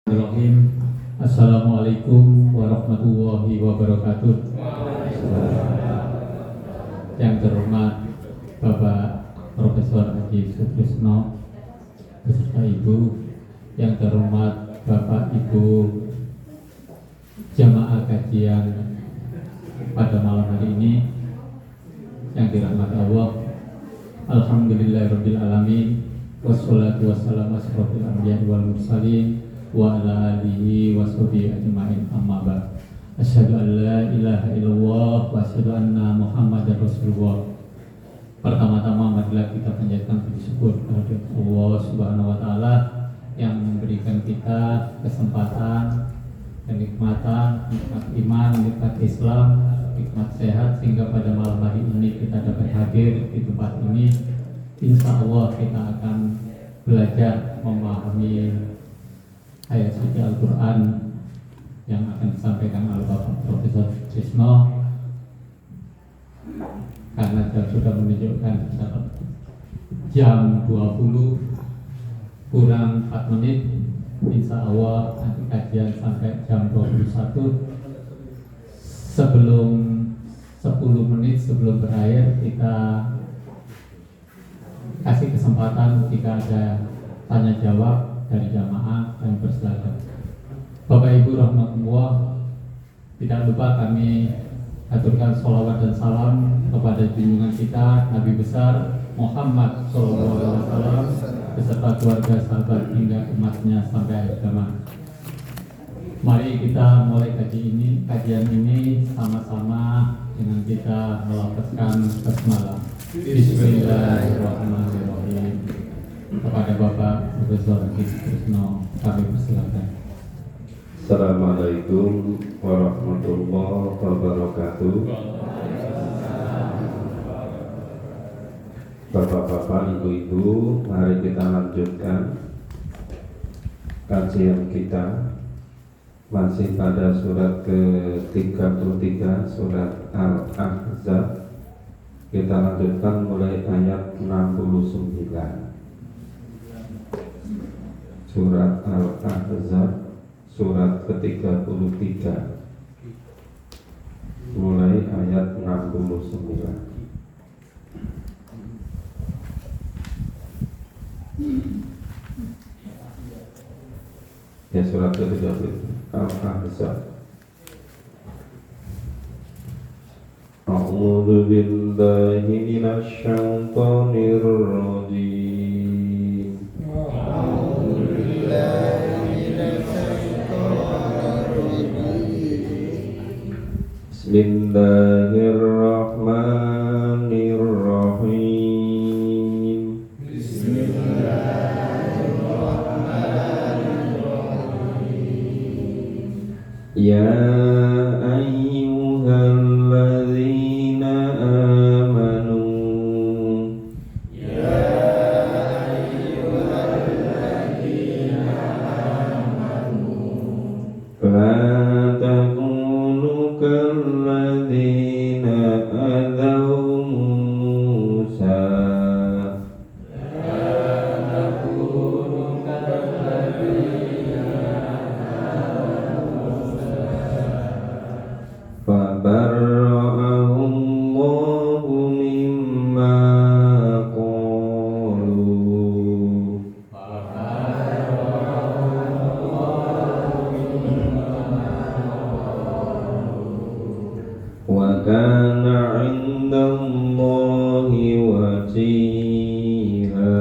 Bismillahirrahmanirrahim. Assalamualaikum warahmatullahi wabarakatuh. Yang terhormat Bapak Profesor Haji Sutrisno beserta Ibu, yang terhormat Bapak Ibu jamaah kajian pada malam hari ini, yang dirahmati Allah. Alhamdulillahirabbil alamin, wassalatu wassalamu asyrofil anbiya'i wal mursalin wa ala alihi wa sahbihi ajma'in, amma ba'd. Asyhadu an la ilaha illallah wa asyhadu anna Muhammadar Rasulullah. Pertama-tama marilah kita panjatkan puji syukur kepada Allah Subhanahu wa taala yang memberikan kita kesempatan, kenikmatan, nikmat iman, nikmat Islam, nikmat sehat, sehingga pada malam hari ini kita dapat hadir di tempat ini. Insya Allah kita akan belajar memahami ayat suci Al-Quran yang akan disampaikan oleh Bapak Profesor Sutrisno. Karena sudah menunjukkan jam 20 kurang 4 menit, insya Allah nanti kajian sampai jam 21. Sebelum 10 menit sebelum berakhir, kita kasih kesempatan jika ada tanya jawab dari jamaah yang bersilakan. Bapak Ibu rahmatullah, tidak lupa kami aturkan sholawat dan salam kepada junjungan kita Nabi besar Muhammad SAW beserta keluarga, sahabat hingga umatnya sampai akhir zaman. Mari kita mulai kajian ini sama-sama dengan kita melafazkan basmalah. Bismillahirrahmanirrahim. Kepada Bapak Profesor Haji Sutrisno kami persilakan. Assalamualaikum warahmatullahi wabarakatuh. Bapak-bapak, ibu-ibu, mari kita lanjutkan kajian kita. Masih pada surat ke-33, surat Al-Ahzab. Kita lanjutkan mulai ayat 69. Surat Al-Ahzab, surat ke-33, mulai ayat 69. Ya, surat ke-33 Al-Ahzab. A'udzu billahi minasy syaithanir rajim. Bismillahirrahmanirrahim. Ya ayyuhalladzina amanu, la takunu kalladzina adaw Musa, fabarra'ahu Allahu mimma qalu, wa kana 'indallahi wajiha.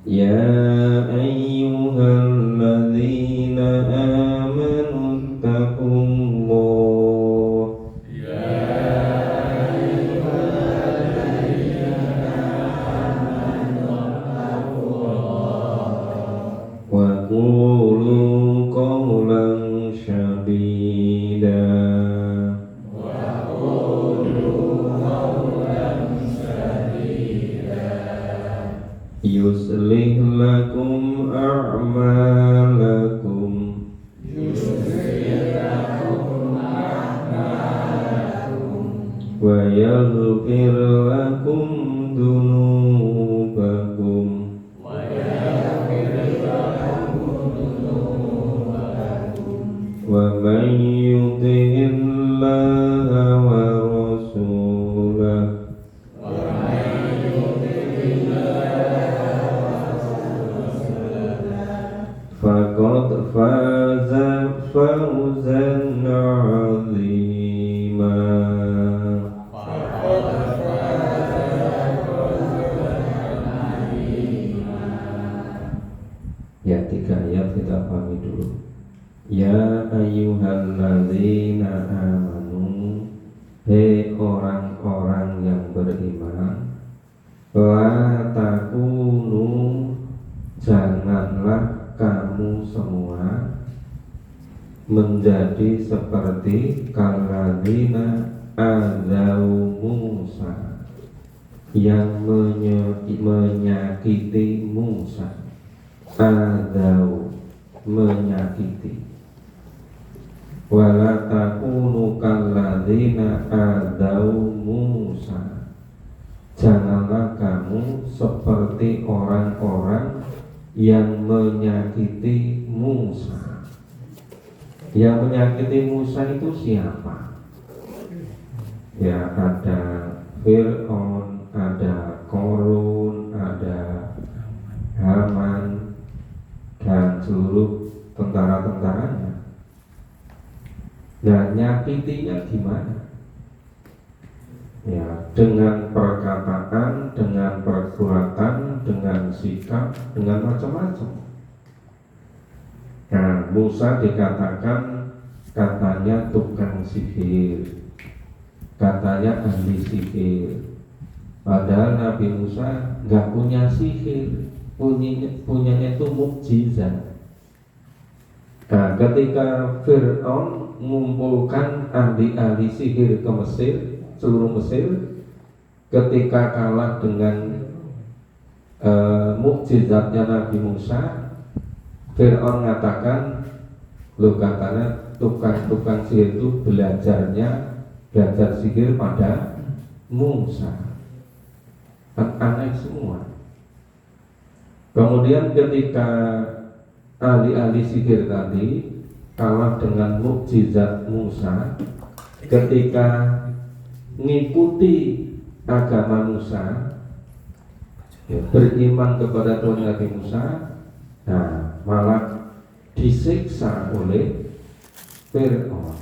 Ya ayyuhalladzina amanu taqullah, wa qulu qawlan sadida. Yuslih lakum a'malakum, wa yaghfir فوزا عظيما. Ya, 3 ayat kita pahami dulu. Ya ayyuhalladzina amanu, hei orang-orang yang beriman, la takunu, janganlah kamu semua menjadi seperti kalladzina adzau Musa, yang menyakiti Musa. Adzau, menyakiti. Wala takunu kalladzina adzau Musa, janganlah kamu seperti orang-orang yang menyakiti Musa. Yang menyakiti Musa itu siapa? Ya, ada Fir'aun, ada Korun, ada Haman, dan seluruh tentara-tentaranya. Dan nyakitinya gimana? Ya, dengan perkataan, dengan perbuatan, dengan sikap, dengan macam-macam. Nah, Musa dikatakan katanya tukang sihir, katanya ahli sihir. Padahal Nabi Musa nggak punya sihir, punyanya itu mukjizat. Nah, ketika Fir'aun mengumpulkan ahli-ahli sihir ke Mesir, seluruh Mesir, ketika kalah dengan mukjizatnya Nabi Musa, Fir'aun mengatakan, katanya tukang-tukang sihir itu belajar sihir pada Musa. Kan aneh semua. Kemudian ketika ahli-ahli sihir tadi kalah dengan mukjizat Musa, ketika mengikuti agama Musa, beriman kepada Tuhan Nabi Musa, nah malah disiksa oleh Fir'aun.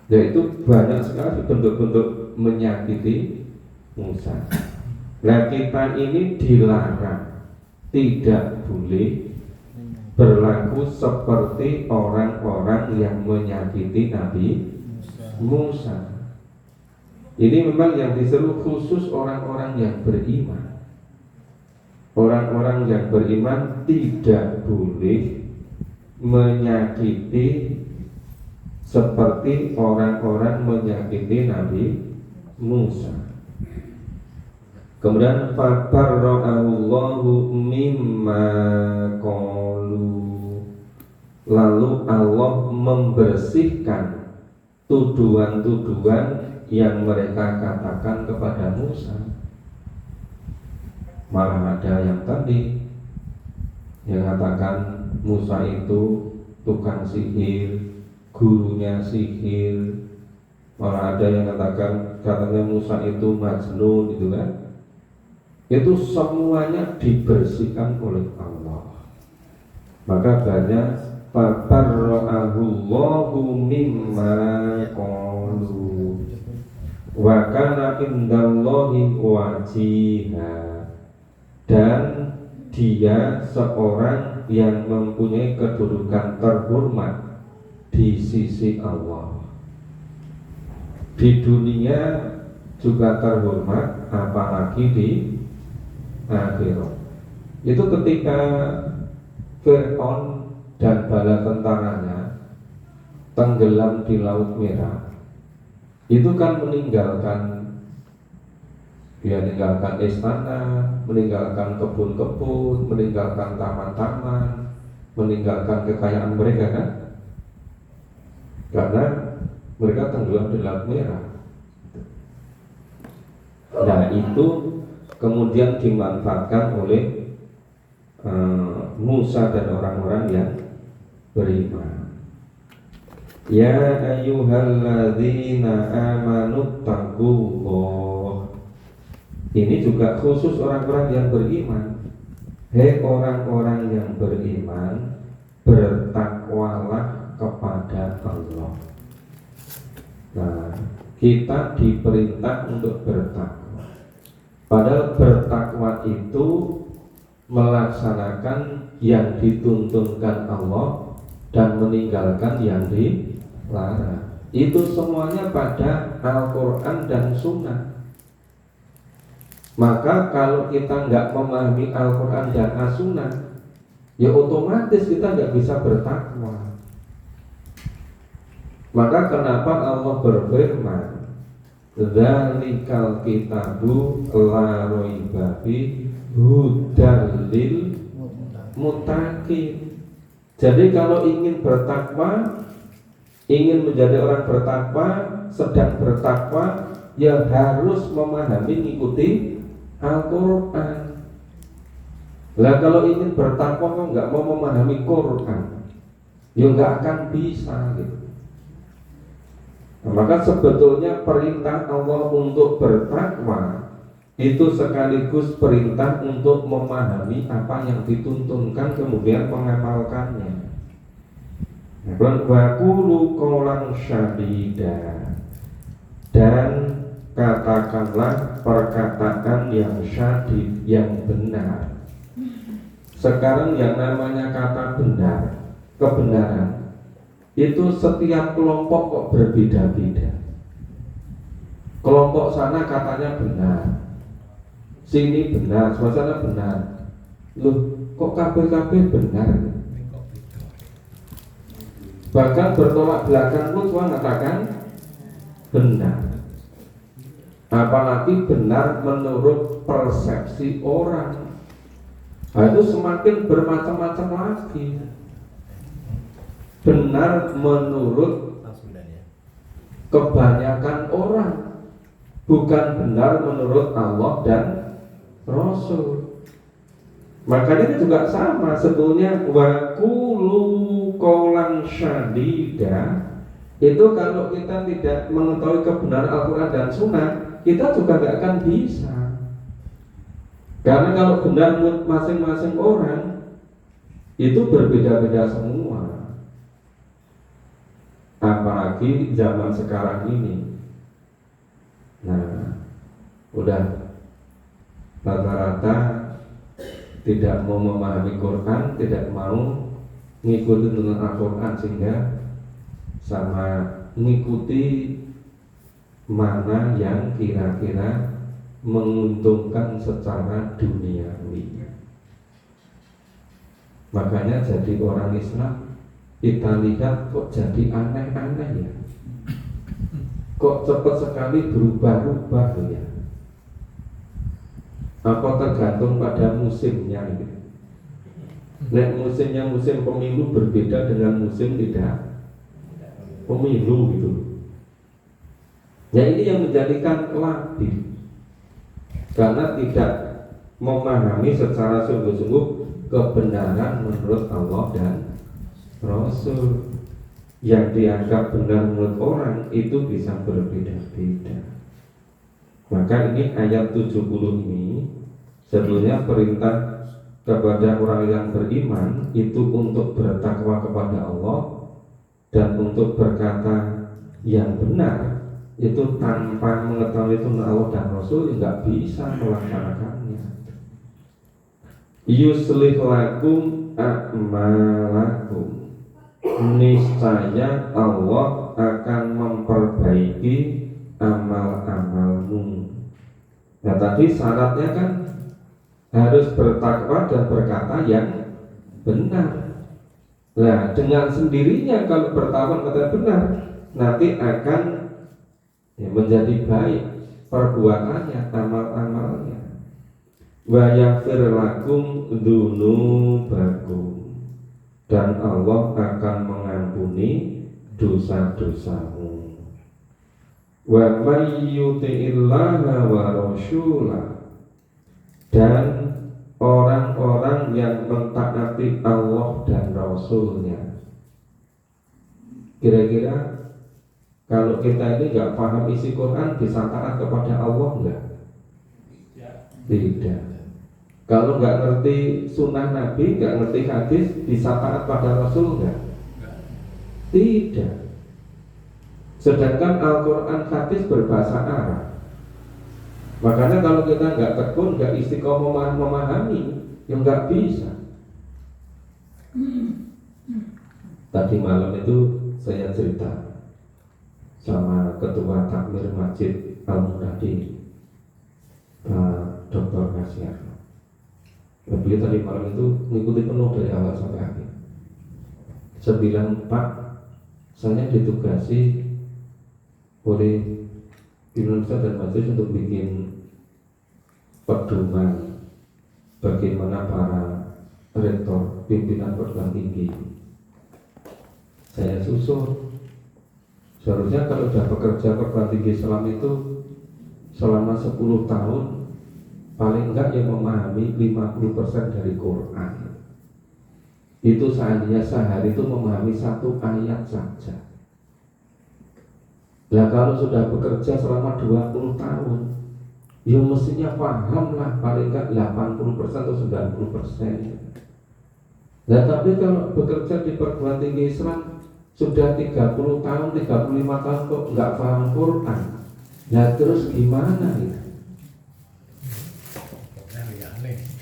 Yaitu banyak sekali bentuk-bentuk menyakiti Musa. Nah, kita ini dilarang, tidak boleh berlaku seperti orang-orang yang menyakiti Nabi Musa. Ini memang yang diseru khusus orang-orang yang beriman. Orang-orang yang beriman tidak boleh menyakiti seperti orang-orang menyakiti Nabi Musa. Kemudian fabarra'allahu mimma qalu, lalu Allah membersihkan tuduhan-tuduhan yang mereka katakan kepada Musa. Malah ada yang tadi yang katakan Musa itu tukang sihir, gurunya sihir. Malah ada yang katakan katanya Musa itu majnun, gitu kan. Itu semuanya dibersihkan oleh Allah. Maka banyak fabarra'ahullahu mimma qalu wa kana indallahi wajiha, dan dia seorang yang mempunyai kedudukan terhormat di sisi Allah. Di dunia juga terhormat, apalagi di akhirat. Itu ketika Fir'aun dan bala tentaranya tenggelam di Laut Merah, itu kan meninggalkan istana, meninggalkan kebun-kebun, meninggalkan taman-taman, meninggalkan kekayaan mereka kan, karena mereka tenggelam di Laut Merah. Nah, itu kemudian dimanfaatkan oleh Musa dan orang-orang yang beriman. Ya ayyuhalladzina amanu taqullah. Ini juga khusus orang-orang yang beriman. Hei orang-orang yang beriman, bertakwalah kepada Allah. Nah, kita diperintah untuk bertakwa. Padahal bertakwa itu melaksanakan yang dituntunkan Allah dan meninggalkan yang dilarang. Itu semuanya pada Al-Quran dan Sunnah. Maka kalau kita nggak memahami Al-Quran dan As-Sunnah, ya otomatis kita nggak bisa bertakwa. Maka kenapa Allah berfirman, "Dzalikal kitabu la raiba fihi hudal lil muttaqin." Jadi kalau ingin bertakwa, ingin menjadi orang bertakwa, sedang bertakwa, ya harus memahami, mengikuti Al-Quran. Lah kalau ingin bertakwa kok nggak mau memahami Quran, ya nggak akan bisa gitu. Nah, maka sebetulnya perintah Allah untuk bertakwa itu sekaligus perintah untuk memahami apa yang dituntunkan kemudian mengamalkannya. Waqulu qawlan syadida, dan katakanlah perkataan yang syadid, yang benar. Sekarang yang namanya kata benar, kebenaran itu setiap kelompok kok berbeda-beda. Kelompok sana katanya benar, sini benar, suasana benar. Loh, kok kabeh-kabeh benar? Bahkan bertolak belakang pun semua mengatakan benar. Apalagi benar menurut persepsi orang. Nah, itu semakin bermacam-macam lagi. Benar menurut kebanyakan orang, bukan benar menurut Allah dan Rasul. Makanya ini juga sama sebetulnya. Wa qulu qawlan syadida, itu kalau kita tidak mengetahui kebenaran Al-Quran dan Sunnah, kita juga gak akan bisa. Karena kalau benar menurut masing-masing orang, itu berbeda-beda semua. Apalagi zaman sekarang ini. Nah, udah rata-rata tidak mau memahami Quran, tidak mau ngikutin dengan Al-Quran, sehingga sama mengikuti mana yang kira-kira menguntungkan secara duniawi. Makanya jadi orang Islam kita lihat kok jadi aneh-aneh ya, kok cepat sekali berubah-ubah ya. Apa tergantung pada musimnya gitu. Nek musimnya musim pemilu berbeda dengan musim tidak pemilu gitu. Ya ini yang menjadikan labil, karena tidak memahami secara sungguh-sungguh kebenaran menurut Allah dan Rasul. Yang dianggap benar menurut orang itu bisa berbeda-beda. Maka ini ayat 70 ini sebetulnya perintah kepada orang yang beriman itu untuk bertakwa kepada Allah dan untuk berkata yang benar, itu tanpa mengetahui itu Allah dan Rasul nggak bisa melaksanakannya. Yuslih lakum a'malakum, niscaya Allah akan memperbaiki amal-amalmu. Nah tadi syaratnya kan harus bertakwa dan berkata yang benar. Nah dengan sendirinya kalau bertakwa kata benar, nanti akan menjadi baik perbuatannya, amal-amalnya. Wa yaghfir lakum dzunubakum, dan Allah akan mengampuni dosa-dosamu. Wa may yuti'illaha wa rasulahu, dan orang-orang yang mentaati Allah dan Rasulnya. Kira-kira kalau kita ini nggak paham isi Quran, bisa taat kepada Allah nggak? Tidak. Kalau nggak ngerti sunnah Nabi, nggak ngerti hadis, bisa taat pada Rasul nggak? Tidak. Sedangkan Al-Quran hadis berbahasa Arab. Makanya kalau kita nggak tekun, nggak istiqomah memahami, ya nggak bisa. Tadi malam itu saya cerita sama ketua takmir Masjid Al-Munadi, Pak Dr. Kasyar. Beliau tadi malam itu mengikuti penuh dari awal sampai akhir. Saya bilang, Pak, saya ditugasi oleh Indonesia dan Majelis untuk bikin pedoman bagaimana para rektor pimpinan perguruan tinggi. Saya susul. Seharusnya kalau sudah bekerja perguruan tinggi Islam itu selama 10 tahun paling enggak yang memahami 50% dari Quran. Itu seandainya sehari itu memahami 1 ayat saja. Nah kalau sudah bekerja selama 20 tahun, ya mestinya paham lah paling enggak 80% atau 90%. Nah tapi kalau bekerja di perguruan tinggi Islam sudah 30 tahun, 35 tahun kok enggak paham Quran. Nah terus gimana ya?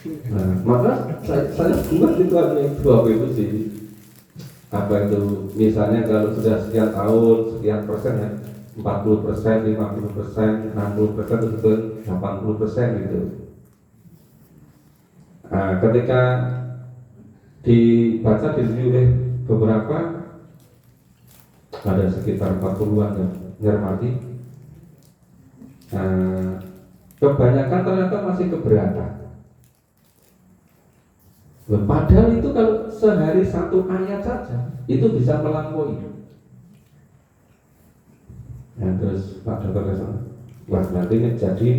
Nah, maka saya buat itu hanya dua itu sih. Apa itu? Misalnya kalau sudah sekian tahun, sekian persen ya, 40%, 50%, 60% itu 80% gitu. Nah, ketika dibaca di oleh beberapa, ada sekitar 40-an yang ngermati. Nah, kebanyakan ternyata masih keberatan. Padahal itu kalau sehari 1 ayat saja itu bisa melampaui. Nah terus Pak Dokter Hasan, wah nanti jadi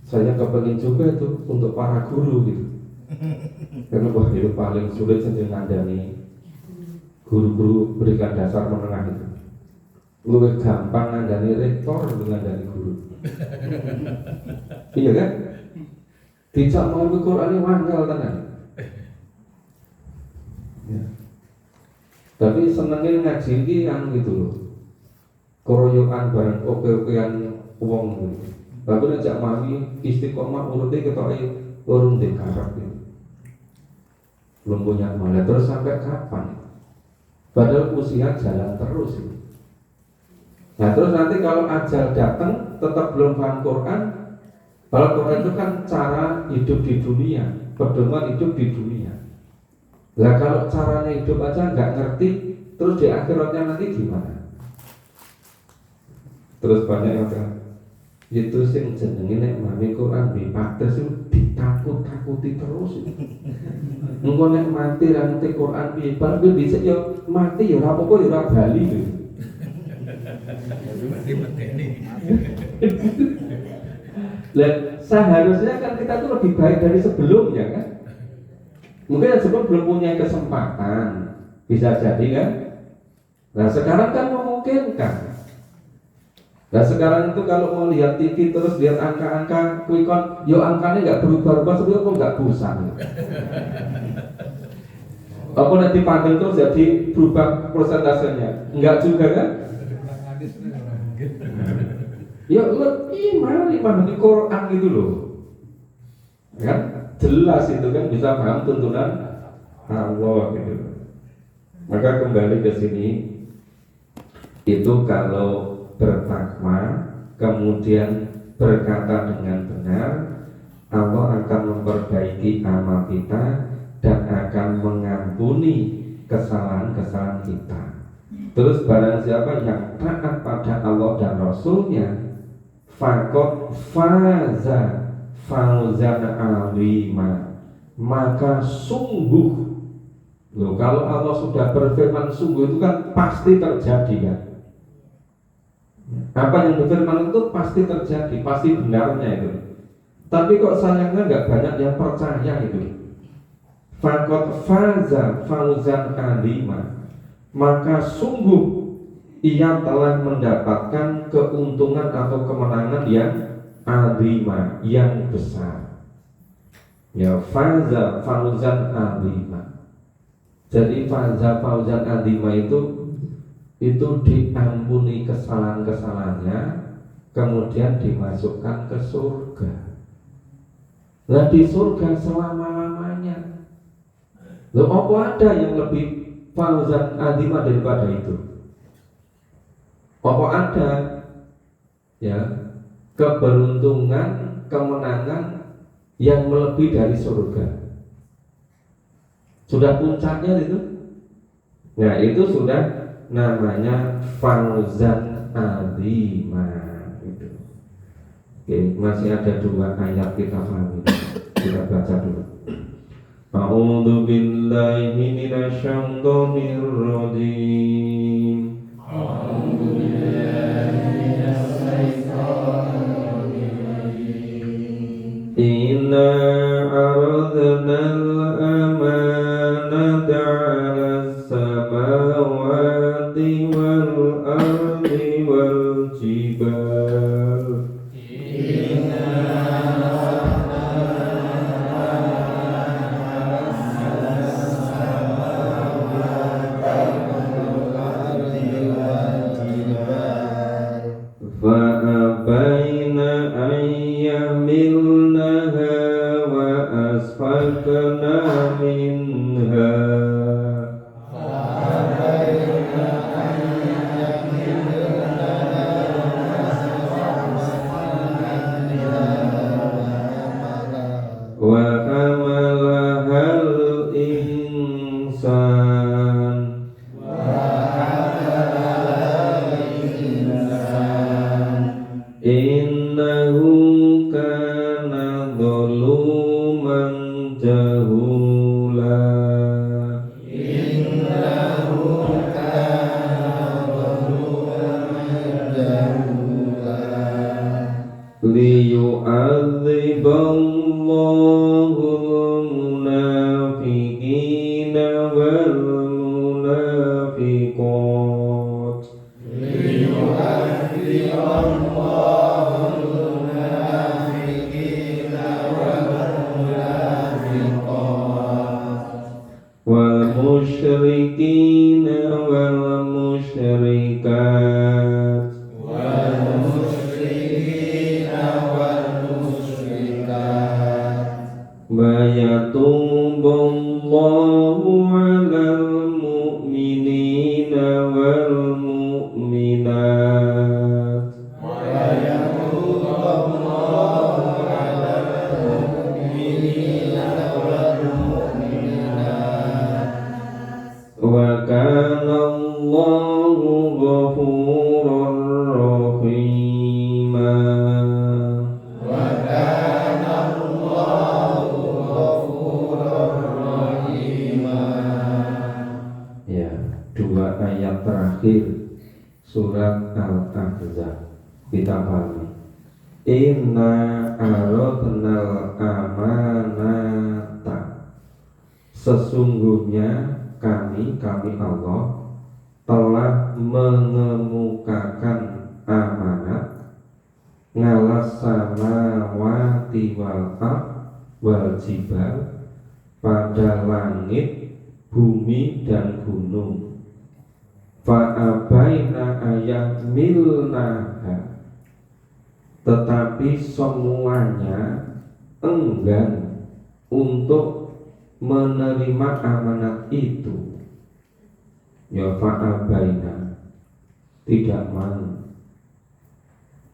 saya kepengen juga itu untuk para guru gitu. Karena wah itu paling sulit sendiri ngandani guru-guru berikan dasar menengah itu. Lebih gampang ngandani rektor dengan ngandani guru. Iya kan? Tidak mau Quran ini wanggal tenan. Ya. Tapi senengnya ngaji ini yang gitu loh, keroyokan bareng oke-okean uang gitu. Lalu ngajak mami istiqomah urutnya ketoi urung dekarap gitu. Belum punya malah terus sampai kapan? Padahal usia jalan terus gitu. Nah terus nanti kalau ajal datang tetap belum paham Quran. Kalau Quran itu kan cara hidup di dunia, pedoman hidup di dunia. Lah kalau caranya hidup aja nggak ngerti, terus di akhiratnya nanti gimana? Terus banyak yang bilang, itu sing jenenge nek mami Quran bipates itu ditakut-takuti terus. Engko nek mati ra ngerti Quran piye, bar kuwi dhisik ya mati ya ora apa-apa ya ora bali gitu. Lah seharusnya kan kita tuh lebih baik dari sebelumnya kan? Mungkin sebelum belum punya kesempatan, bisa jadi kan? Nah sekarang kan memungkinkan. Nah sekarang itu kalau mau lihat TV terus lihat angka-angka kuikon, yo angkanya nggak berubah-ubah sebetulnya kok nggak bosan. Apa nanti panggil terus jadi berubah persentasenya? Enggak juga kan? Ya lebih mari pahami Quran gitu loh, kan? Jelas itu kan bisa paham tuntunan Allah gitu. Maka kembali ke sini, itu kalau bertakwa kemudian berkata dengan benar, Allah akan memperbaiki amal kita dan akan mengampuni kesalahan-kesalahan kita. Terus barang siapa yang taat pada Allah dan Rasulnya, faqad faza fauzan azima, maka sungguh loh, kalau Allah sudah berfirman sungguh itu kan pasti terjadi kan. Apa yang berfirman itu pasti terjadi, pasti benarnya itu. Tapi kok sayangnya nggak banyak yang percaya itu. Faqad faza fauzan azima, maka sungguh ia telah mendapatkan keuntungan atau kemenangan yang azima, yang besar. Ya faza fauzan azima. Jadi faza fauzan azima itu diampuni kesalahan-kesalahannya, kemudian dimasukkan ke surga. Nah di surga selama-lamanya. Loh apa ada yang lebih fauzan azima daripada itu? Apa ada ya keberuntungan, kemenangan yang melebihi dari surga? Sudah puncaknya itu. Nah itu sudah namanya fauzan azimah itu. Oke, masih ada 2 ayat kita pahami. Kita baca dulu. A'udzu billahi minasyaitonir rajim. A'udzu billahi minasyaitonir rajim. Inna aradna al-amanata 'alas samawati wal ardi wal jibal. Fa'abaina an yahmilnaha wa asfaqna minha. Wa hamalahal insan. Innahu kana zaluman jahula. Liyu'adziballahul munafiqina wal munafiqat. Wal musyrikina wal musyrikat. Bayatullahu 'alal mu'minina wal mu'minat. Wa kana Allahu ghafurar rahima. Ya, 2 ayat terakhir surat Al-Ahzab kita pahami. Inna aradnal amanata. Sesungguhnya kami Allah telah mengemukakan amanat ngalas samawati wal ard wal jibal, pada langit, bumi dan gunung. Fa'abaina ayahmilnaha. Tetapi semuanya enggan untuk menerima amanat itu. Ya fa'abaina, tidak mau.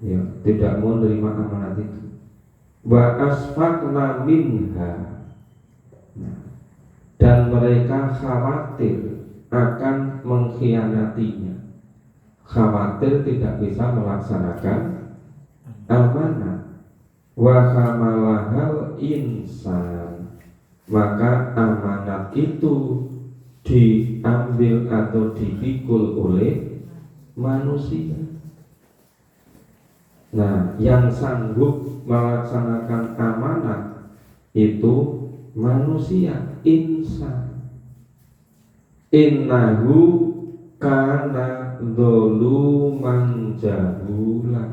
Ya, tidak mau menerima amanat itu. Wa asfaqna minha. Dan mereka khawatir akan mengkhianatinya, khawatir tidak bisa melaksanakan amanat. Wa hamalahal insan. Maka amanat itu diambil atau dipikul oleh manusia. Nah, yang sanggup melaksanakan amanat itu manusia, insan. Innahu kana dzuluman jahula.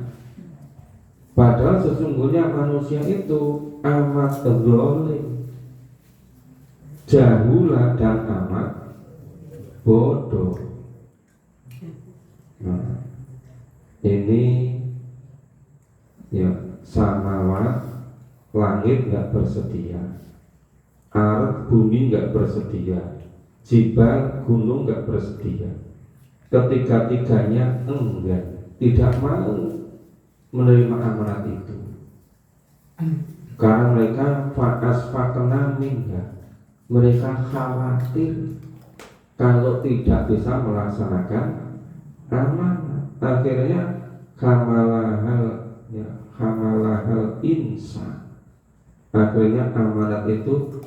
Padahal sesungguhnya manusia itu amat zalim. jahula dan amat bodoh. Nah, ini ya samawat, langit nggak bersedia, ard bumi nggak bersedia, jibal gunung nggak bersedia. Ketiga-tiganya enggak, tidak mau menerima amanat itu. Karena mereka fa'asfaqna minha, mereka khawatir kalau tidak bisa melaksanakan amanat. Akhirnya hamalahal insan, akhirnya amanat itu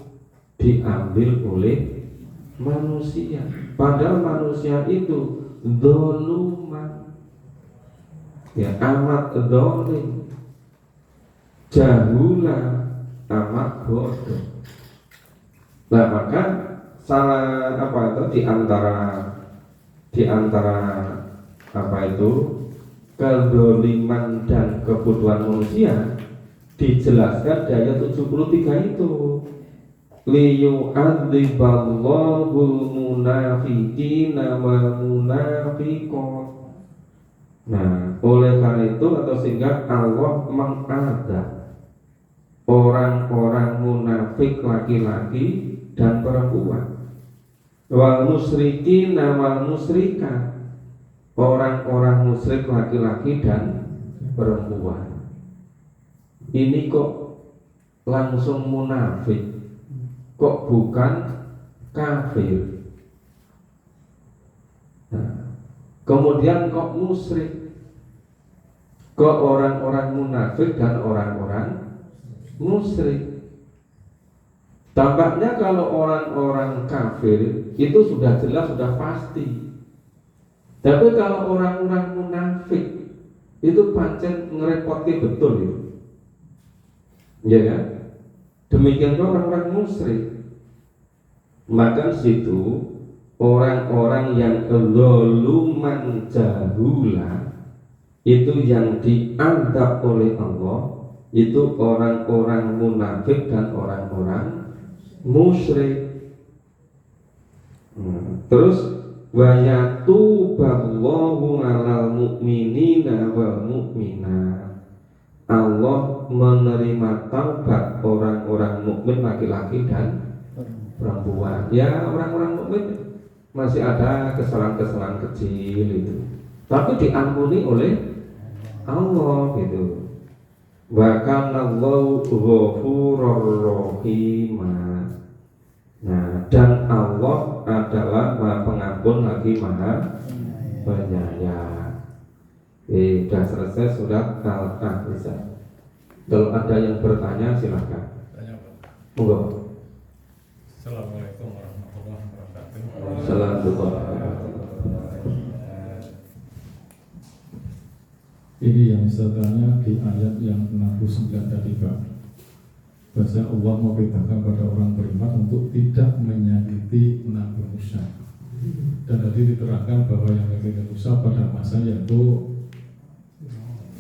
diambil oleh manusia. Padahal manusia itu doluman, ya amat dolim, jahula amat bodoh. Nah maka salah apa itu di antara apa itu kedoliman dan kebodohan manusia dijelaskan di ayat 73 itu, liyu'adziballahul munafiqina wal munafiqat. Nah, oleh karena itu atau sehingga Allah mengadab orang-orang munafik laki-laki dan perempuan, wal musyrikina wal musyrikat, orang-orang musyrik laki-laki dan perempuan. Ini kok langsung munafik, kok bukan kafir. Nah, kemudian kok musyrik, kok orang-orang munafik dan orang-orang musyrik. Tampaknya kalau orang-orang kafir itu sudah jelas, sudah pasti. Tapi kalau orang-orang munafik itu pancen ngerepoti betul itu. Ya kan? Demikian juga orang-orang musyrik. Maka situ orang-orang yang zaluman jahula itu yang diadab oleh Allah itu orang-orang munafik dan orang-orang musyrik. Terus wa yatuballahu 'alal mu'minina wal mu'minat, Allah menerima taubat orang-orang mukmin laki-laki dan perempuan. Ya orang-orang mukmin masih ada kesalahan-kesalahan kecil itu, tapi diampuni oleh Allah gitu. Wa kana Allahu ghafurur rahimah. Nah, dan Allah adalah Maha Pengampun lagi Maha Penyayang. Sudah selesai surat Al-Ahzab. Kalau ada yang bertanya silahkan. Monggo. Assalamualaikum warahmatullahi wabarakatuh. Ini yang setelahnya di ayat yang 69 tadi Pak. Bahasa Allah memerintahkan pada orang beriman untuk tidak menyakiti Nabi Musa. Dan tadi diterangkan bahwa yang menyakiti Musa pada masa yaitu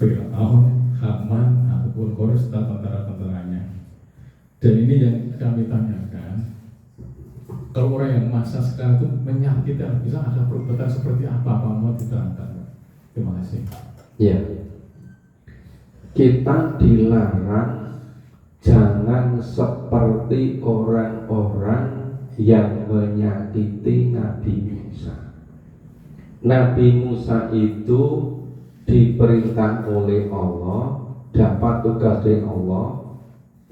Fir'aun, Haman, ataupun Quraisy dan tentara-tentaranya. Dan ini yang kami tanyakan, kalau orang yang masa sekarang itu menyakiti bisa ada perbuatan seperti apa mau diterangkan? Terima kasih. Ya, kita dilarang jangan seperti orang-orang yang menyakiti Nabi Musa. Nabi Musa itu diperintah oleh Allah, dapat tugas dari Allah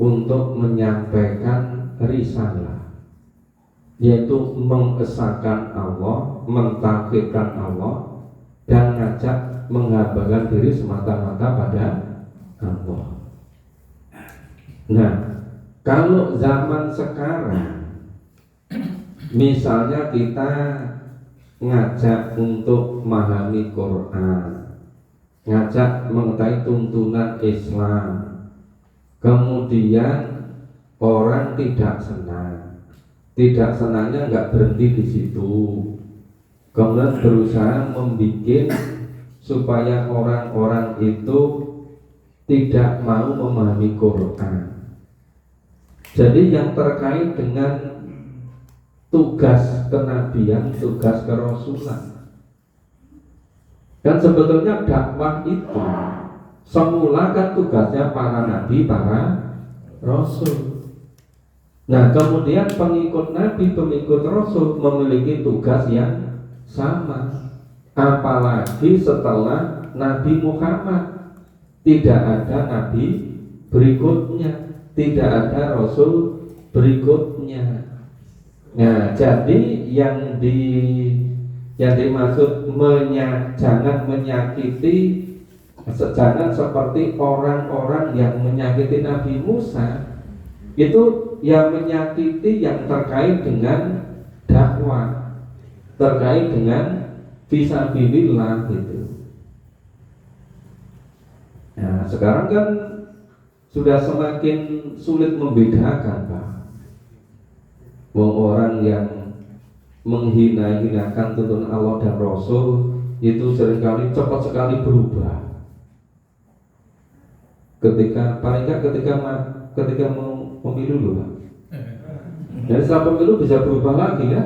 untuk menyampaikan risalah, yaitu mengesahkan Allah, mentauhidkan Allah, dan ngajak menghambakan diri semata-mata pada Allah. Nah, kalau zaman sekarang misalnya kita ngajak untuk memahami Quran, ngajak mengetahui tuntunan Islam, kemudian orang tidak senangnya nggak berhenti di situ, kemudian berusaha membuat supaya orang-orang itu tidak mau memahami Quran. Jadi yang terkait dengan tugas kenabian, tugas kerasulan. Dan sebetulnya dakwah itu semula kan tugasnya para nabi, para rasul. Nah kemudian pengikut nabi, pengikut rasul memiliki tugas yang sama. Apalagi setelah Nabi Muhammad, tidak ada nabi berikutnya, tidak ada rasul berikutnya. Nah, jadi yang dimaksud jangan menyakiti, jangan seperti orang-orang yang menyakiti Nabi Musa, itu yang menyakiti yang terkait dengan dakwah, terkait dengan fisabilillah gitu. Nah, sekarang kan sudah semakin sulit membedakan, Pak. Orang yang menghina-hinakan tuntunan Allah dan Rasul itu seringkali cepat sekali berubah. Paling nggak ketika mau pemilu loh, Pak. Dan setelah pemilu bisa berubah lagi ya.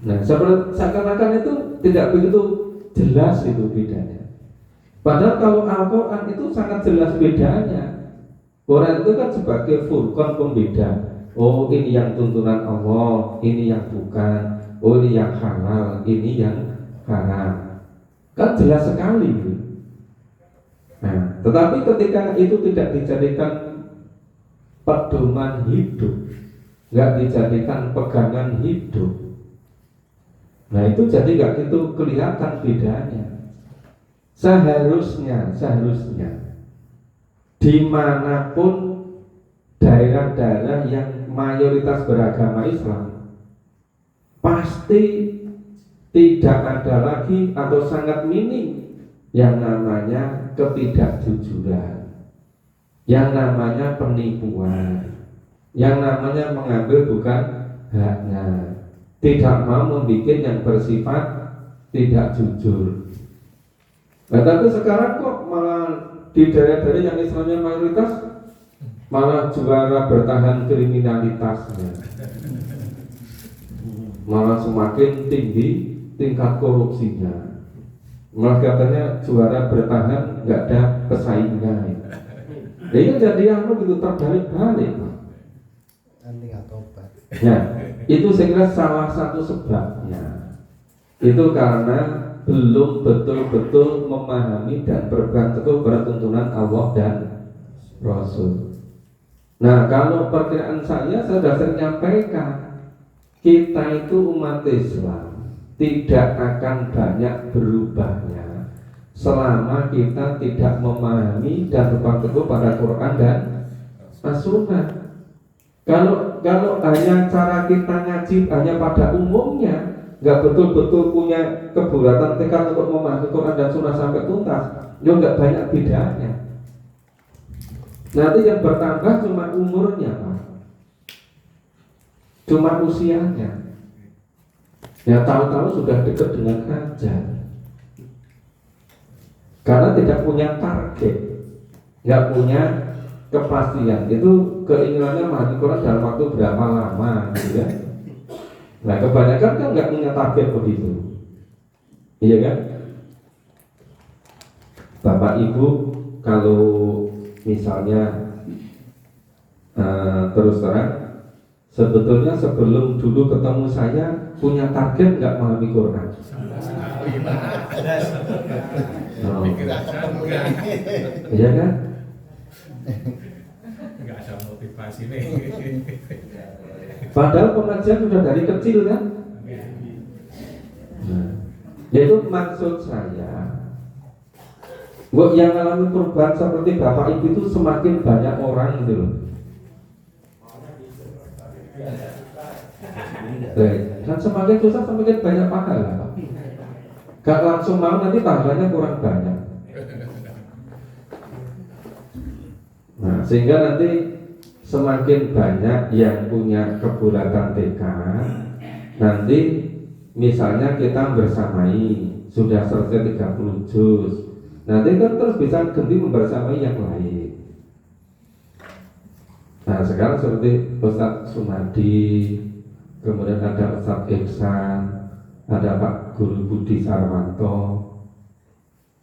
Nah, seakan-akan itu tidak begitu jelas itu bedanya. Padahal kalau Al-Quran itu sangat jelas bedanya. Quran itu kan sebagai furqan pembeda. Oh ini yang tuntunan Allah, ini yang bukan. Oh ini yang halal, ini yang haram. Kan jelas sekali. Nah, tetapi ketika itu tidak dijadikan pedoman hidup, nggak dijadikan pegangan hidup, nah itu jadi nggak gitu kelihatan bedanya. Seharusnya dimanapun daerah-daerah yang mayoritas beragama Islam, pasti tidak ada lagi atau sangat minim yang namanya ketidakjujuran, yang namanya penipuan, yang namanya mengambil bukan haknya, tidak mau membuat yang bersifat tidak jujur. Nah, tapi sekarang kok malah di daerah-daerah yang Islamnya mayoritas malah juara bertahan kriminalitasnya, malah semakin tinggi tingkat korupsinya, malah katanya juara bertahan nggak ada pesaingnya. Ini jadi gitu terbalik-balik. Ya, itu saya kira salah satu sebabnya. Itu karena belum betul-betul memahami dan berpegang teguh pada tuntunan Allah dan Rasul. Nah, kalau perkiraan saya sudah sering nyampaikan, kita itu umat Islam tidak akan banyak berubahnya selama kita tidak memahami dan berpegang teguh pada Quran dan As-Sunnah. Kalau hanya cara kita ngaji hanya pada umumnya, nggak betul-betul punya kebulatan tekad untuk memahami Quran dan Sunnah sampai tuntas, ya nggak banyak bedanya. Nanti yang bertambah cuma umurnya, Pak, cuma usianya. Ya tahu-tahu sudah dekat dengan ajal, karena tidak punya target, nggak punya kepastian. Itu keinginannya memahami Quran dalam waktu berapa lama, gitu ya. Nah kebanyakan kan nggak punya target begitu, iya kan? Bapak Ibu kalau misalnya terus terang, sebetulnya sebelum dulu ketemu saya punya target nggak memahami Quran? Oh. Iya kan? Nggak ada motivasi nih. Padahal pengajian sudah dari kecil kan? Nah, yaitu maksud saya, yang mengalami perubahan seperti Bapak Ibu itu semakin banyak orang gitu loh. Kan semakin susah semakin banyak pahala. Gak langsung mau nanti pahalanya kurang banyak. Nah, sehingga nanti semakin banyak yang punya kebulatan tekad, nanti misalnya kita bersamai sudah selesai 30 juz, nanti kan terus bisa ganti membersamai yang lain. Nah sekarang seperti Ustadz Sumadi, kemudian ada Ustadz Iksan, ada Pak Guru Budi Sarwanto.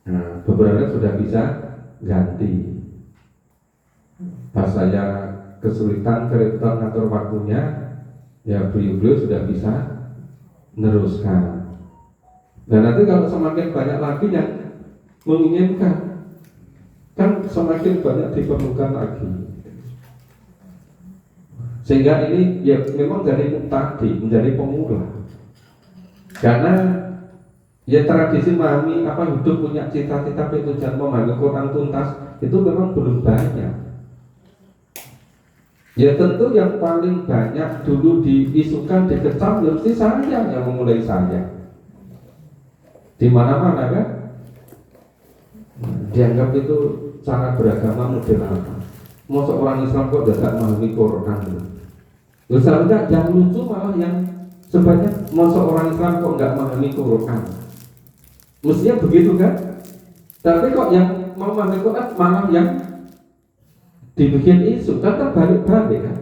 Nah, beberapa sudah bisa ganti. Pas saya kesulitan kerepotan ngatur waktunya, ya beliau-beliau sudah bisa meneruskan. Dan nanti kalau semakin banyak lagi yang menginginkan, kan semakin banyak diperlukan lagi. Sehingga ini ya memang dari muktadi menjadi pemula. Karena ya tradisi memahami apa hidup punya cita-cita tujuan memahami Quran tuntas itu memang belum banyak. Ya tentu yang paling banyak dulu diisukan, dikecam, ya mesti saya yang memulai saya. Di mana-mana kan dianggap itu cara beragama model apa? Masa orang Islam kok tidak memahami Quran gitu. Seharusnya yang lucu malah yang sebanyak masa orang Islam kok nggak memahami Quran. Mestinya begitu kan? Tapi kok yang memahami Quran malah yang dibikin isu, kan terbalik-balik kan?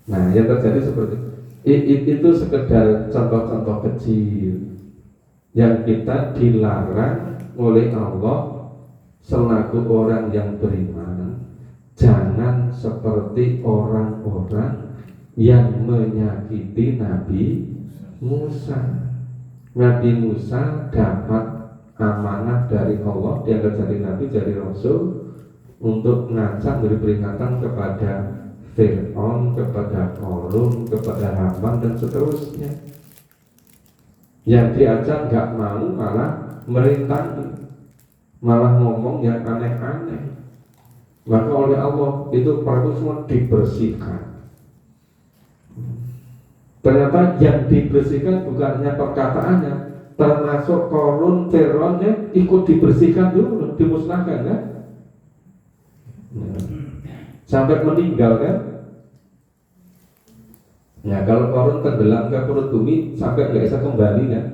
Nah, yang terjadi seperti itu sekedar contoh-contoh kecil yang kita dilarang oleh Allah selaku orang yang beriman. Jangan seperti orang-orang yang menyakiti Nabi Musa. Nabi Musa dapat amanah dari Allah, dia jadi Nabi, jadi Rasul, untuk ngancam, beri peringatan kepada Fir'aun, kepada Qarun, kepada Haman dan seterusnya. Yang diajak nggak mau, malah merintangi, malah ngomong yang aneh-aneh. Maka oleh Allah itu perlu semua dibersihkan. Ternyata yang dibersihkan bukan hanya perkataannya, termasuk Qarun, Fir'aunnya ikut dibersihkan dulu, dimusnahkan kan? Sampai meninggal kan? Ya kalau Qarun tenggelam ke perut bumi sampai nggak bisa kembali kan?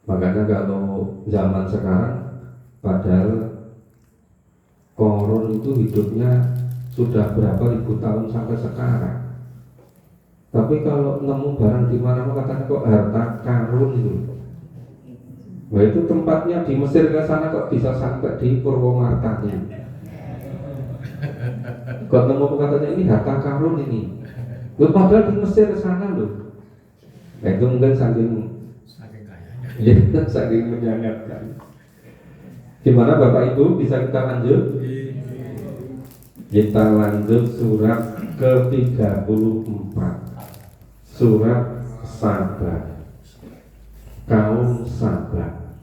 Makanya kalau zaman sekarang, padahal Qarun itu hidupnya sudah berapa ribu tahun sampai sekarang. Tapi kalau nemu barang di mana-mana katanya kok harta karun itu. Nah itu tempatnya di Mesir ke sana kok bisa sampai di Purwomartanya. Kok nemu katanya ini harta karun ini. Loh, padahal di Mesir ke sana loh. Nah itu mungkin saking kayanya. Ya, saking menyangatkan. Gimana Bapak Ibu, bisa kita lanjut? Kita lanjut surat ke-34, surat Saba, kaum Saba.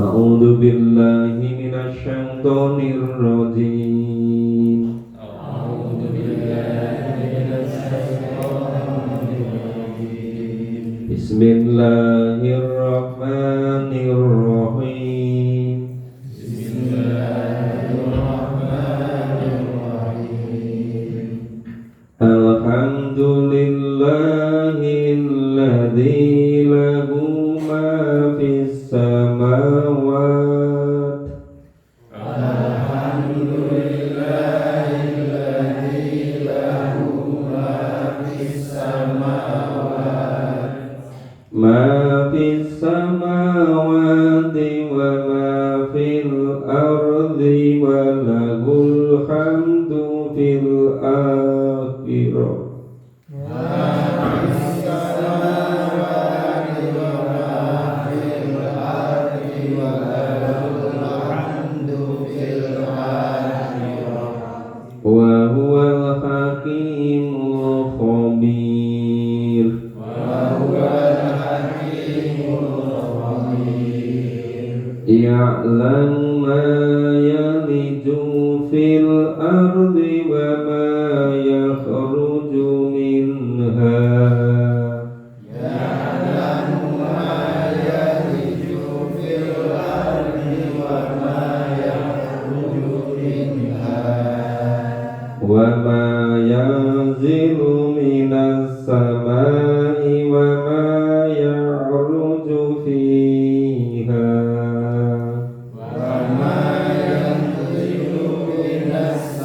A'udzu billahi minasyaitonir rajim. A'udzu billahi minasyaitonir rajim. Bismillahirrahmanirrahim. Alhamdulillahilladzi lahu ma fis samawat. Alhamdulillahilladzi lahu ma fis samawat. Ma fis samawati wa ma fil ardi wa lahul hamdu fil akhirah. Wa huwal hakimul khabir. Ya'lamu ma yaliju fil ardi wa ma yakhruju minha. Ya'lamu ma yaliju fil ardi wa ma yakhruju minha. Wa ma yanzilu minas samai wa ma ya'ruju fiha. Wa ma yanzilu minas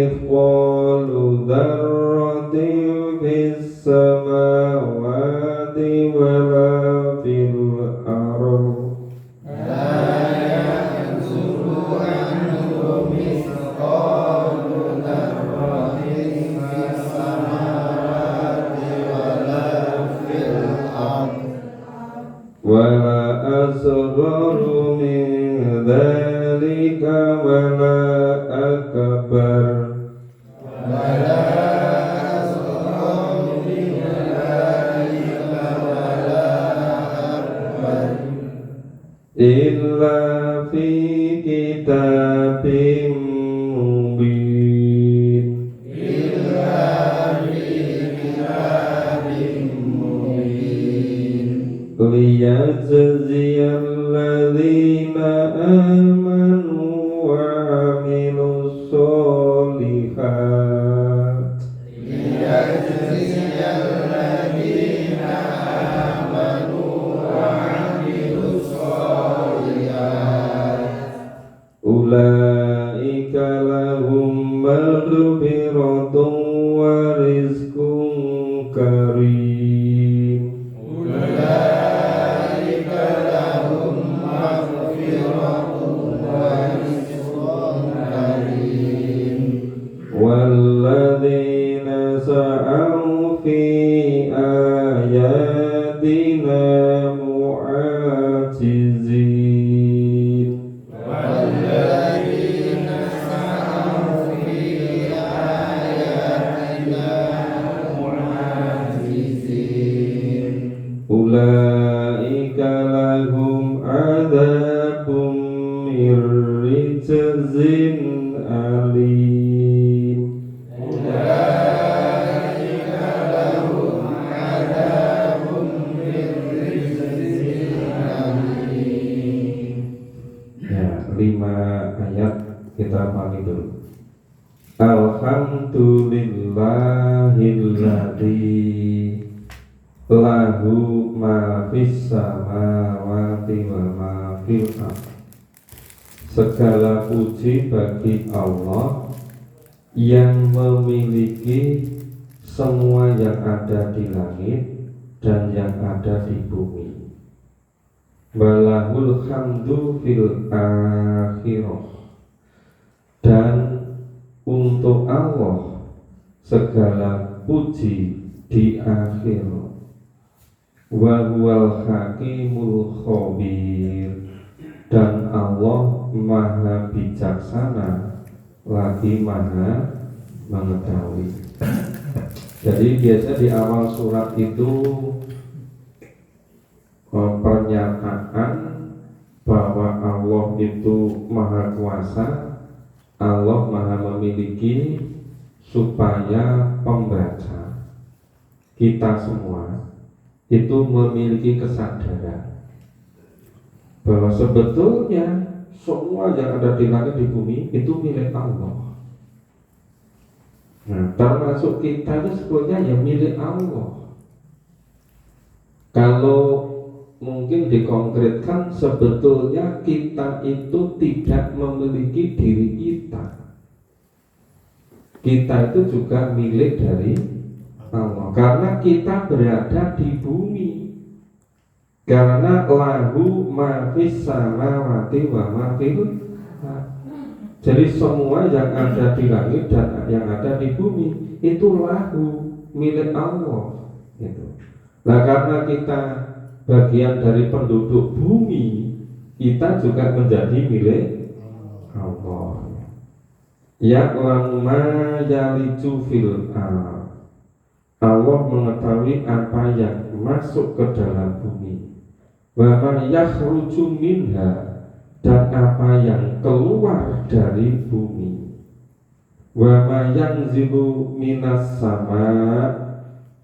مثقال ذرة في السماوات ولا في الأرض ولا أصغر من ذلك ولا أكبر إلا في كتاب مبين ليجزي الذين آمنوا وعملوا الصالحات أولئك لهم مغفرة ورزق كريم والذين سعوا في آياتنا معاجزين أولئك لهم عذاب من رجز أليم Ya, 5 ayat kita pahami dulu. Alhamdulillahilladzi lahu ma fis samawati wa ma fil ardh. Segala puji bagi Allah yang memiliki semua yang ada di langit dan yang ada di bumi. Walahul hamdu fil akhirah. Dan untuk Allah segala puji di akhirat. Wa huwal hakimul khabir. Dan Allah maha bijaksana lagi maha mengetahui. Jadi biasa di awal surat itu pernyataan bahwa Allah itu maha kuasa, Allah maha memiliki, supaya pembaca kita semua itu memiliki kesadaran bahwa sebetulnya semua yang ada di langit di bumi itu milik Allah. Nah, termasuk kita itu sebetulnya yang milik Allah. Kalau mungkin dikonkretkan, sebetulnya kita itu tidak memiliki diri kita. Kita itu juga milik dari Allah, karena kita berada di bumi. Karena lahu ma fis samawati wa ma fil ardh. Jadi semua yang ada di langit dan yang ada di bumi itu lahu, milik Allah gitu. Nah, karena kita bagian dari penduduk bumi, kita juga menjadi milik Allah. Ya'lamu ma yaliju fil ardh. Allah mengetahui apa yang masuk ke dalam bumi. Wa ma yakhruju minha, dan apa yang keluar dari bumi. Wa ma yanzilu minas sama,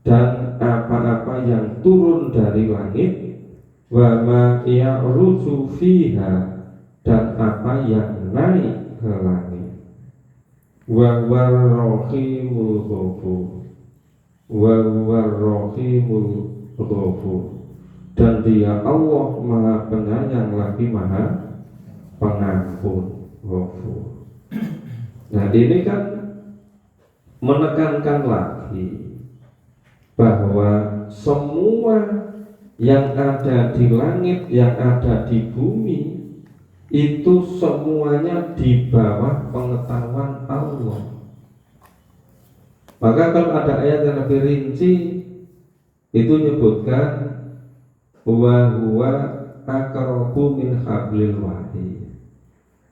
dan apa-apa yang turun dari langit. Wa ma ya'ruju fiha, dan apa yang naik ke langit. Wa warrahimul ghafur. Wa warrahimul ghafur. Dan Dia Allah Maha Penyayang lagi Maha Pengampun, Ghafur. Nah, ini kan menekankan lagi bahwa semua yang ada di langit, yang ada di bumi, itu semuanya di bawah pengetahuan Allah. Maka kalau ada ayat yang lebih rinci, itu menyebutkan wa huwa aqrabu min hablil warid,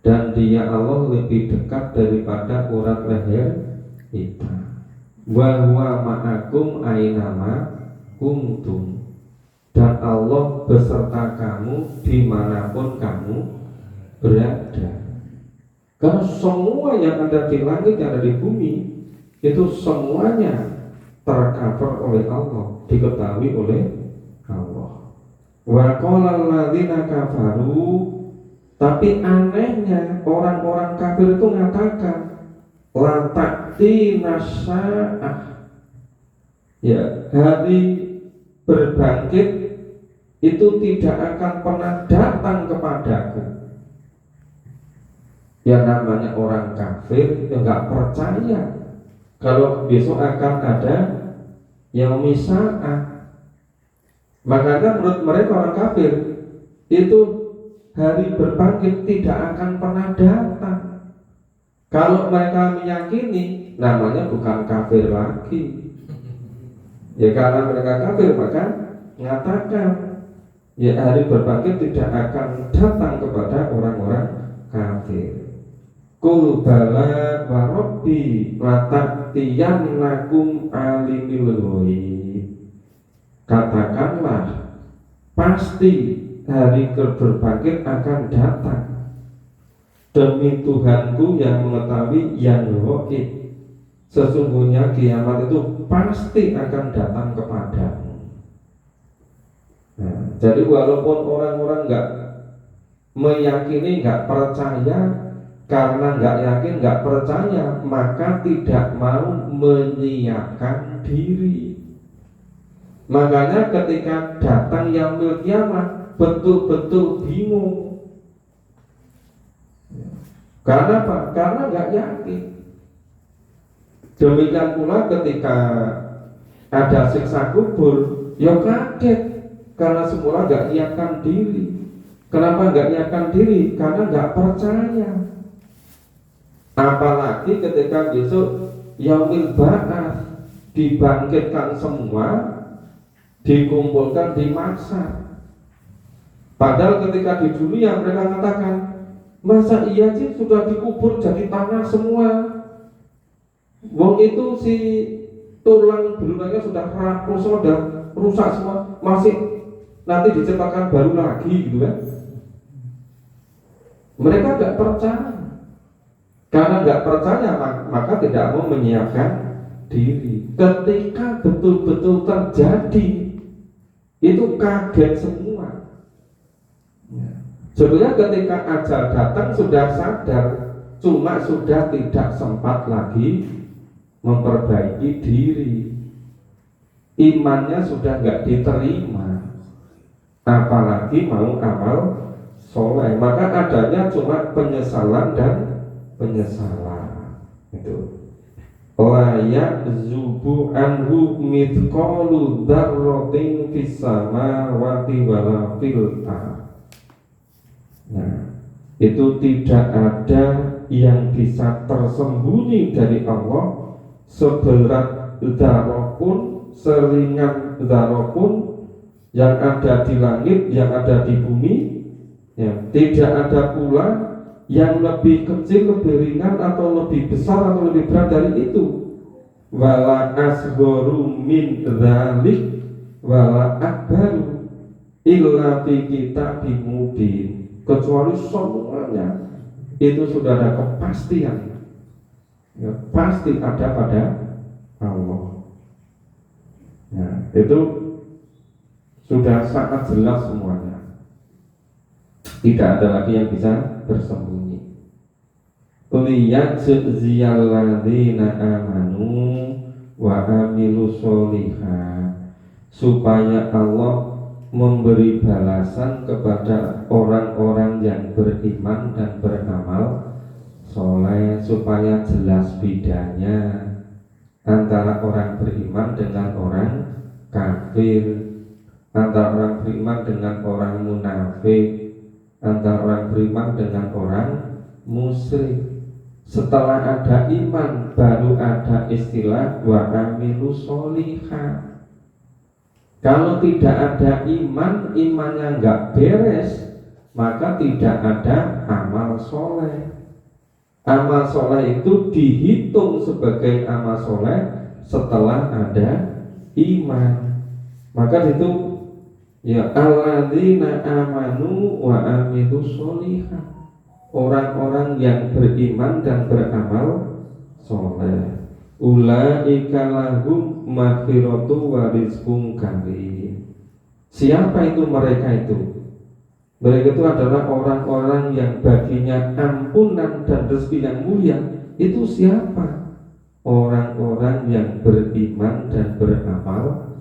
dan dia Allah lebih dekat daripada urat leher kita. Wa huwa ma'akum ainama kuntum, dan Allah beserta kamu dimanapun kamu berada. Karena semua yang ada di langit, yang ada di bumi, itu semuanya tercover oleh Allah, diketahui oleh Allah. Wa qala alladzina kafaru, tapi anehnya orang-orang kafir itu mengatakan la ta'tina sa'ah, ya, hari berbangkit itu tidak akan pernah datang kepadaku. Yang namanya orang kafir yang nggak percaya kalau besok akan ada yaumul sa'ah. Makanya menurut mereka orang kafir itu hari berbangkit tidak akan pernah datang. Kalau mereka meyakini, namanya bukan kafir lagi. Ya karena mereka kafir, maka mengatakan ya hari berbangkit tidak akan datang kepada orang-orang kafir. Qul bala wa rabbi lata'tiyannakum alimil ghaib. Katakanlah, pasti hari berbangkit akan datang, demi Tuhanku yang mengetahui yang ghaib. Sesungguhnya kiamat itu pasti akan datang kepadamu. Nah, jadi walaupun orang-orang nggak meyakini, nggak percaya, karena nggak yakin, nggak percaya, maka tidak mau menyiapkan diri. Makanya ketika datang yaumul kiamat betul-betul bingung. Karena apa? Karena nggak yakin. Demikian pula ketika ada siksa kubur, ya kaget karena semula nggak nyiapkan diri. Kenapa nggak nyiapkan diri? Karena nggak percaya. Apalagi ketika besok yaumil ba'ats, dibangkitkan semua, dikumpulkan di mahsyar. Padahal ketika di dunia mereka mengatakan, masa iya sih sudah dikubur jadi tanah semua? Wong itu si tulang belulangnya sudah rapuh, sudah rusak semua, masih nanti diciptakan baru lagi gitu kan? Mereka nggak percaya. Karena nggak percaya maka tidak mau menyiapkan diri. Ketika betul-betul terjadi, itu kaget semua. Sebenarnya ketika ajal datang sudah sadar, cuma sudah tidak sempat lagi memperbaiki diri. Imannya sudah nggak diterima, apalagi mau amal soleh. Maka adanya cuma penyesalan dan penyesalan. Itu layak zubu anhu mithqalu dzarratin fis samawati wala fil ardh. Nah, itu tidak ada yang bisa tersembunyi dari Allah seberat dzarrah pun, seringan dzarrah pun, yang ada di langit, yang ada di bumi, ya, tidak ada pula yang lebih kecil, lebih ringan, atau lebih besar, atau lebih berat dari itu. Wala asgharu min dzalik wala akbaru illa fi kitabim mubin. Kecuali semuanya itu sudah ada kepastian, ya, pasti ada pada Allah. Nah, itu sudah sangat jelas semuanya. Tidak ada lagi yang bisa bersembunyi. Liyajziyal ladzina amanu wa amilus sholihat, supaya Allah memberi balasan kepada orang-orang yang beriman dan beramal soleh, supaya jelas bedanya antara orang beriman dengan orang kafir, antara orang beriman dengan orang munafik, antara orang beriman dengan orang musyrik. Setelah ada iman baru ada istilah wa amilus sholihah. Kalau tidak ada iman, imannya enggak beres, maka tidak ada amal soleh. Amal soleh itu dihitung sebagai amal soleh setelah ada iman. Maka itu ya alladzina amanu wa amilus sholihah. Orang-orang yang beriman dan beramal soleh, ulaika lahum maghfiratu wa rizqun karim. Siapa itu mereka itu? Mereka itu adalah orang-orang yang baginya ampunan dan rezeki yang mulia. Itu siapa? Orang-orang yang beriman dan beramal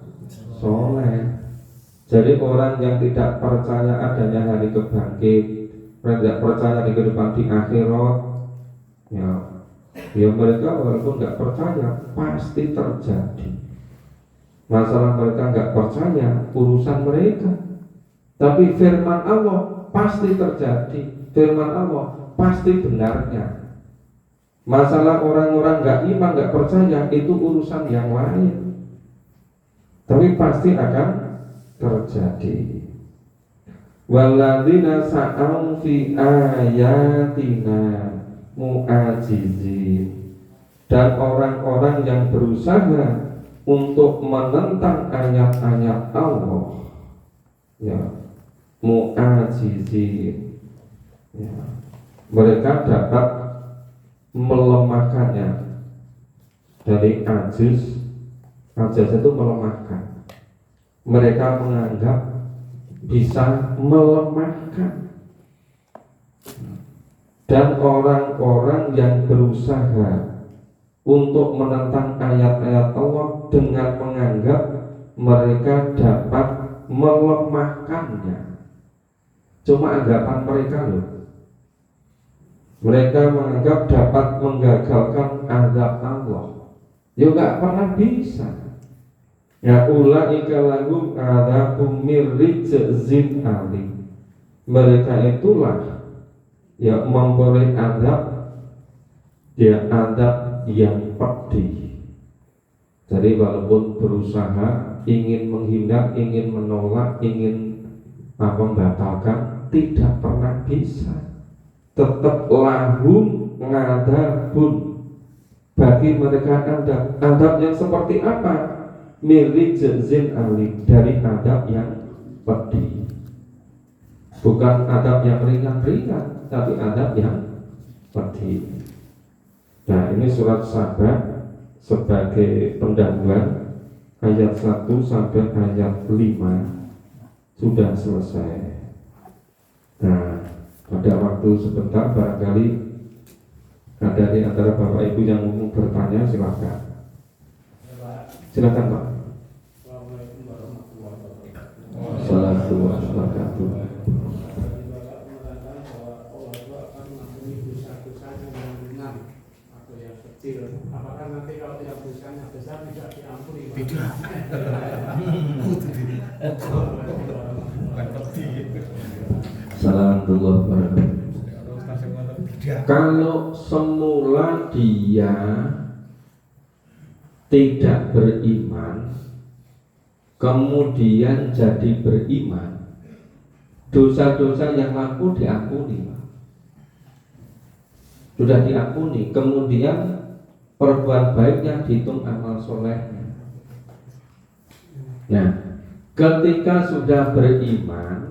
soleh. Jadi orang yang tidak percaya adanya hari kebangkit, tidak percaya di kehidupan di akhirat, ya mereka walaupun nggak percaya pasti terjadi. Masalah mereka nggak percaya urusan mereka, tapi firman Allah pasti terjadi, firman Allah pasti benarnya. Masalah orang-orang nggak iman, nggak percaya itu urusan yang lain, tapi pasti akan terjadi. Walladzina sa'au fi ayatina mu'ajizin, dan orang-orang yang berusaha untuk menentang ayat-ayat Allah, ya, mu'ajizin, ya, mereka dapat melemahkannya. Dari ajiz itu melemahkan. Mereka menganggap bisa melemahkan. Dan orang-orang yang berusaha untuk menentang ayat-ayat Allah dengan menganggap mereka dapat melemahkannya. Cuma anggapan mereka loh. Mereka menganggap dapat menggagalkan azab Allah. Ya gak pernah bisa. Ya ulaika lahum adzabun mir rijzin alim. Mereka itulah yang memperoleh azab, ya azab yang pedih. Jadi walaupun berusaha ingin menghindar, ingin menolak, ingin membatalkan, tidak pernah bisa. Tetap lahum ngadabun, bagi mereka adab yang seperti apa? Milik jazin alim, dari adab yang pedih. Bukan adab yang ringan-ringan, tapi adab yang pedih. Nah, ini surat Saba sebagai pendahuluan, ayat 1 sampai ayat 5 sudah selesai. Nah, pada waktu sebentar barangkali ada di antara Bapak Ibu yang mau bertanya, silakan. Silakan Pak. Assalamualaikum warahmatullahi wabarakatuh. Apakah nanti kalau yang dosanya besar tidak diampuni? Tidak. Assalamualaikum warahmatullahi wabarakatuh. Kalau semula dia tidak beriman, kemudian jadi beriman, dosa-dosa yang laku diampuni, sudah diampuni, kemudian perbuatan baiknya dihitung amal solehnya. Nah, ketika sudah beriman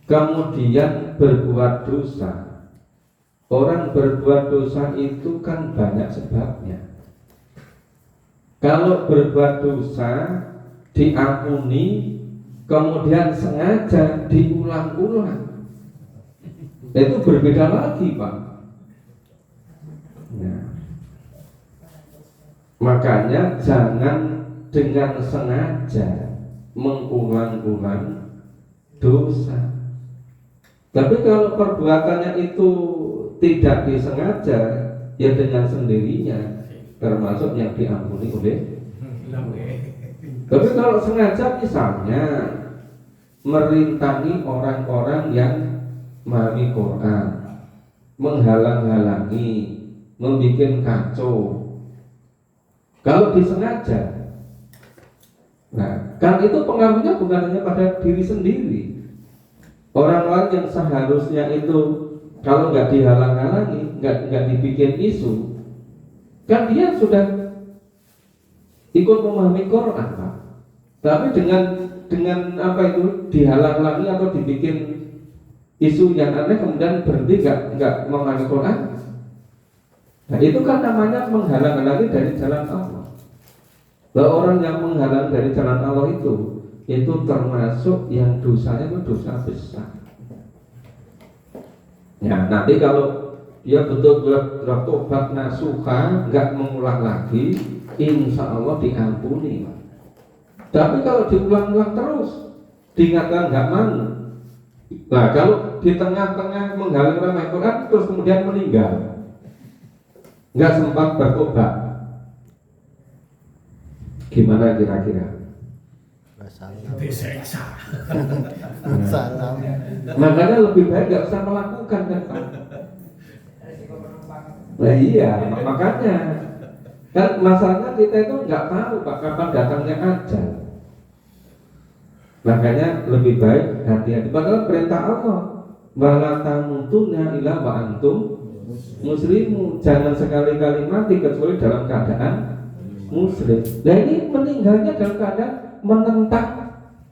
kemudian berbuat dosa, orang berbuat dosa itu kan banyak sebabnya. Kalau berbuat dosa diampuni, kemudian sengaja diulang-ulang, itu berbeda lagi Pak. Nah, makanya jangan dengan sengaja mengulang-ulang dosa. Tapi kalau perbuatannya itu tidak disengaja, ya dengan sendirinya termasuk yang diampuni oleh. Tapi kalau sengaja misalnya merintangi orang-orang yang memahami Quran, menghalang-halangi, membuat kacau, kalau disengaja, nah kan itu pengaruhnya bukan hanya pada diri sendiri. Orang lain yang seharusnya itu kalau nggak dihalang-halangi, nggak dibikin isu, kan dia sudah ikut memahami Quran, Pak. Tapi dengan apa itu dihalang-halangi atau dibikin isu yang aneh, kemudian berhenti nggak memahami Quran. Nah itu kan namanya menghalang-halangi dari jalan Allah. Bahwa orang yang menghalang dari jalan Allah itu termasuk yang dosanya itu dosa besar. Ya nanti kalau dia betul-betul tobat nasuha, nggak mengulang lagi, insya Allah diampuni. Tapi kalau diulang-ulang terus, diingatkan nggak mau. Nah kalau di tengah-tengah menghalang Al-Quran terus kemudian meninggal, nggak sempat bertobat, gimana kira-kira? Diseksa. Salam. Makanya lebih baik nggak usah melakukan kan Pak. Nah iya, makanya kan masalahnya kita itu nggak tahu Pak kapan datangnya ajal. Makanya lebih baik hati-hati. Padahal perintah Allah, wala tamutunna illa wa antum muslimun. Jangan sekali-kali mati kecuali dalam keadaan muslim. Nah ini meninggalnya dalam keadaan menentang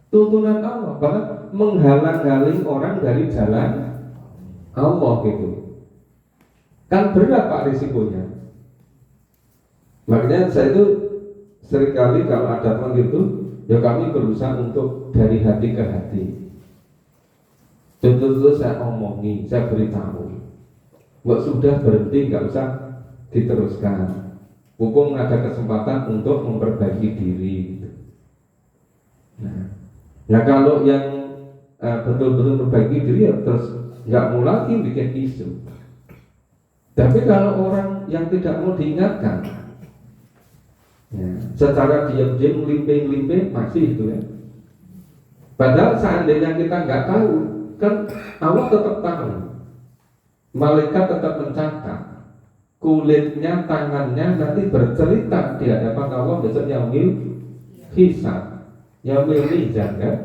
tuntunan Allah, bahkan menghalang-halangi orang dari jalan Allah gitu. Kan berat Pak risikonya. Makanya saya itu seringkali kalau ada teman gitu, ya kami berusaha untuk dari hati ke hati. Tentu saya omongi, saya beritahu. Nggak sudah berhenti, nggak usah diteruskan. Mumpung ada kesempatan untuk memperbaiki diri. Nah kalau yang betul-betul memperbaiki diri ya terus nggak mau lagi bikin isu. Tapi kalau orang yang tidak mau diingatkan, ya, secara diam-diam melimpe-limpe masih itu ya. Padahal seandainya kita nggak tahu, kan Allah tetap tahu. Malaikat tetap mencatat. Kulitnya, tangannya nanti bercerita di hadapan Allah besok yaumil hisab, yaumil mizan kan.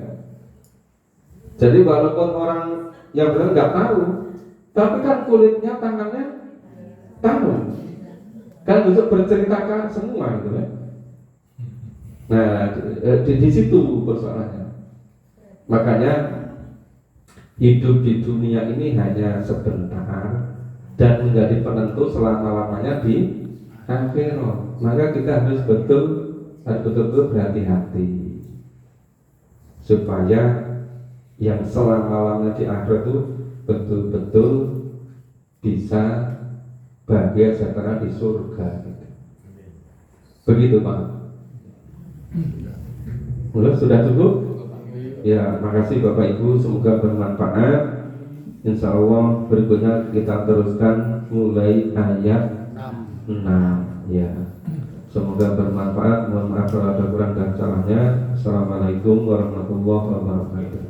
Jadi walaupun orang yang benar nggak tahu, tapi kan kulitnya, tangannya tahu. Kan besok berceritakan semua gitu kan. Nah di situ persoalannya. Makanya hidup di dunia ini hanya sebentar dan menjadi penentu selama-lamanya di akhirat. Maka kita harus betul-betul berhati-hati supaya yang selama-lamanya di akhirat itu betul-betul bisa bahagia sejahtera di surga. Begitu Pak. Sudah cukup? Ya, makasih Bapak Ibu, semoga bermanfaat. Insya Allah berikutnya kita teruskan mulai ayat 6 ya. Semoga bermanfaat. Mohon maaf kalau ada kurang dan salahnya. Assalamualaikum warahmatullahi wabarakatuh.